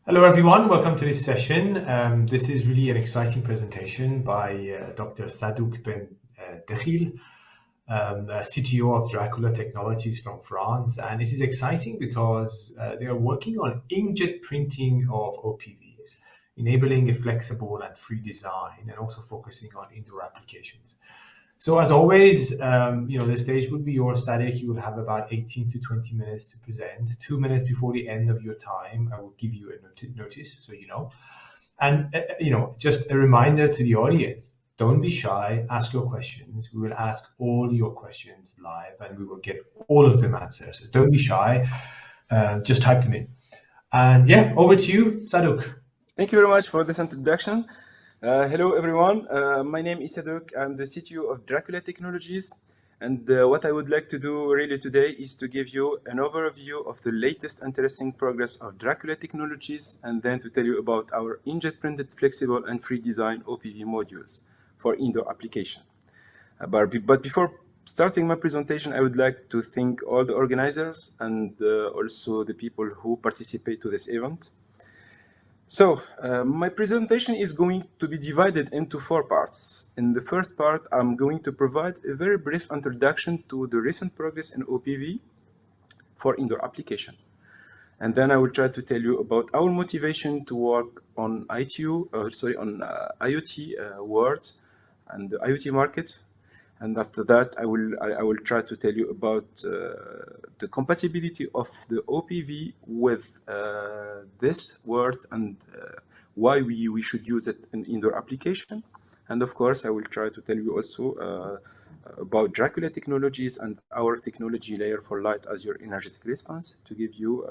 Hello everyone, welcome to this session. This is really an exciting presentation by Dr. Sadok Dkhil, CTO of Dracula Technologies from France. And it is exciting because they are working on inkjet printing of OPVs, enabling a flexible and free design and also focusing on indoor applications. So as always, the stage will be yours, Sadek. You will have about 18 to 20 minutes to present. 2 minutes before the end of your time, I will give you a notice so you know. And, just a reminder to the audience, don't be shy, ask your questions. We will ask all your questions live and we will get all of them answered. So don't be shy, just type them in. And yeah, over to you, Sadok. Thank you very much for this introduction. Hello, everyone. My name is Sadok. I'm the CTO of Dracula Technologies. And what I would like to do really today is to give you an overview of the latest interesting progress of Dracula Technologies, and then to tell you about our inkjet printed flexible and free design OPV modules for indoor application. But before starting my presentation, I would like to thank all the organizers and also the people who participate to this event. So, my presentation is going to be divided into 4 parts. In the first part, I'm going to provide a very brief introduction to the recent progress in OPV for indoor application. And then I will try to tell you about our motivation to work on IoT world and the IoT market. And after that, I will try to tell you about the compatibility of the OPV with this word and why we should use it in indoor application. And of course, I will try to tell you also about Dracula Technologies and our technology layer for light as your energetic response, to give you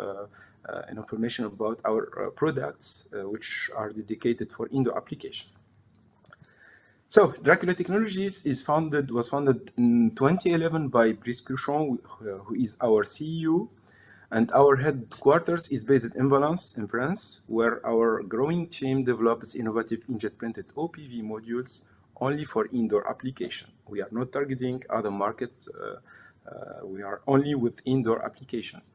an information about our products which are dedicated for indoor application. So, Dracula Technologies was founded in 2011 by Brice Cruchon, who is our CEO, and our headquarters is based in Valence, in France, where our growing team develops innovative inkjet printed OPV modules only for indoor application. We are not targeting other markets, we are only with indoor applications.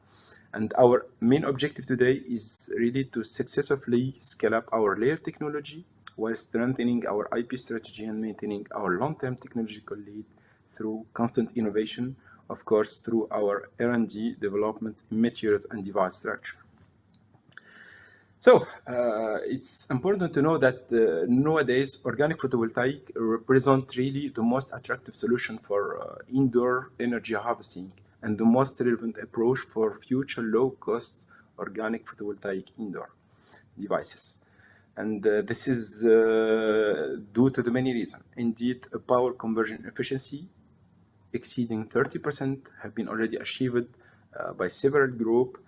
And our main objective today is really to successfully scale up our layer technology while strengthening our IP strategy and maintaining our long-term technological lead through constant innovation, of course, through our R&D development in materials and device structure. So, it's important to know that nowadays, organic photovoltaic represent really the most attractive solution for indoor energy harvesting and the most relevant approach for future low-cost organic photovoltaic indoor devices. And this is due to the many reasons. Indeed, a power conversion efficiency exceeding 30% have been already achieved by several groups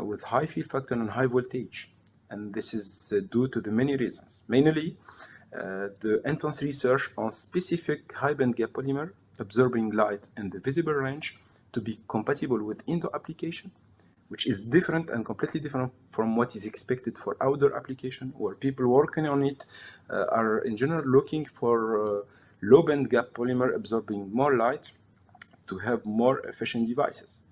with high field factor and high voltage. And this is due to the many reasons. Mainly, the intense research on specific high band gap polymer absorbing light in the visible range to be compatible with indoor application, which is different and completely different from what is expected for outdoor application, where people working on it are in general looking for low band gap polymer absorbing more light to have more efficient devices.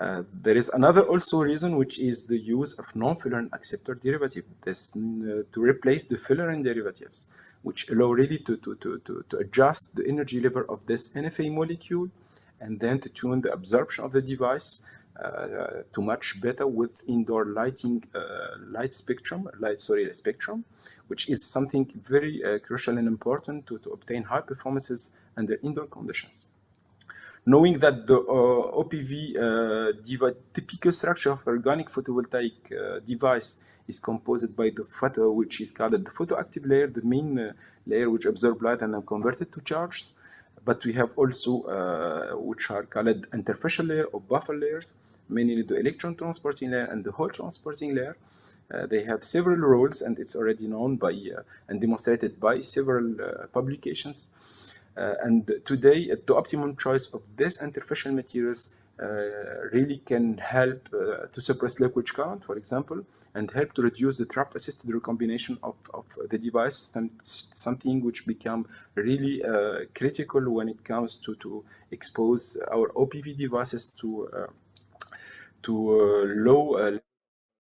There is another also reason, which is the use of non-fullerene acceptor derivative, this to replace the fullerene derivatives, which allow really to adjust the energy level of this NFA molecule and then to tune the absorption of the device to match better with indoor lighting spectrum, which is something very crucial and important to obtain high performances under indoor conditions. Knowing that the OPV typical structure of organic photovoltaic device is composed by the photo, which is called the photoactive layer, the main layer which absorbs light and then convert it to charges. But we have also which are called interfacial layer or buffer layers, mainly the electron transporting layer and the hole transporting layer. They have several roles, and it's already known by and demonstrated by several publications. And today, the optimum choice of these interfacial materials really can help to suppress leakage current, for example, and help to reduce the trap-assisted recombination of the device, and something which become really critical when it comes to expose our OPV devices to low